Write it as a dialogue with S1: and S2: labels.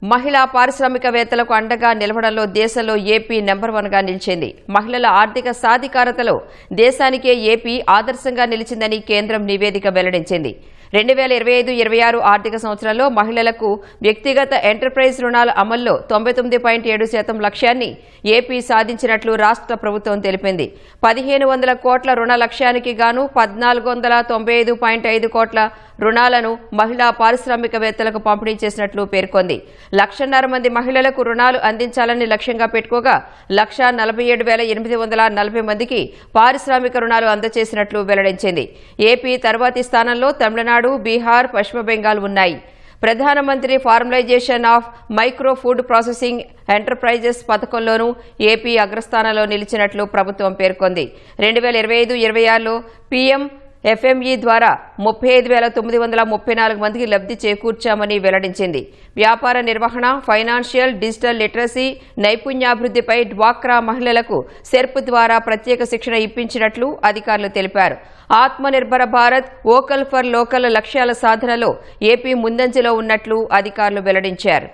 S1: మహిళా పారిశ్రామికవేత్తలకు అండగా నిలవడంలో దేశంలో ఏపీ నెంబర్ 1గా నిలిచింది. మహిళల ఆర్థిక సాధికారతలో దేశానికే ఏపీ ఆదర్శంగా నిలిచిందని కేంద్రం నివేదిక వెల్లడించింది. 2025-26 ఆర్థిక సంవత్సరంలో మహిళలకు వ్యక్తిగత ఎంటర్ప్రైజ్ రుణాల అమల్లో 99.7% లక్ష్యాన్ని ఏపీ సాధించినట్లు రాష్ట్ర ప్రభుత్వం తెలిపింది. 1500 కోట్ల రుణ లక్ష్యానికి గాను 1495.5 కోట్ల రుణాలను మహిళా పారిశ్రామికవేత్తలకు పంపిణీ చేసినట్లు పేర్కొంది. 1,50,000 మంది మహిళలకు రుణాలు అందించాలని లక్ష్యంగా పెట్టుకోగా 1,47,840 మందికి పారిశ్రామిక రుణాలు అందజేసినట్లు వెల్లడించింది. ఏపీ తర్వాతి స్థానంలో తమిళనాడు, బీహార్, పశ్చిమ బెంగాల్ ఉన్నాయి. ప్రధానమంత్రి formalisation of micro food processing enterprises పథకంలోనూ ఏపీ అగ్రస్థానంలో నిలిచినట్లు ప్రభుత్వం పేర్కొంది. 2025-26లో పీఎం ఎఫ్ఎంఈ ద్వారా 35,934 మందికి లబ్ధి చేకూర్చామని వెల్లడించింది. వ్యాపార నిర్వహణ, ఫైనాన్షియల్, డిజిటల్ లిటరసీ, నైపుణ్యాభివృద్ధిపై డ్వాక్రా మహిళలకు సెర్ప్ ద్వారా ప్రత్యేక శిక్షణ ఇప్పించినట్లు అధికారులు తెలిపారు. Atmanirbhar Bharat, vocal for local లక్ష్యాల సాధనలో ఏపీ ముందంజలో ఉన్నట్లు అధికారులు వెల్లడించారు.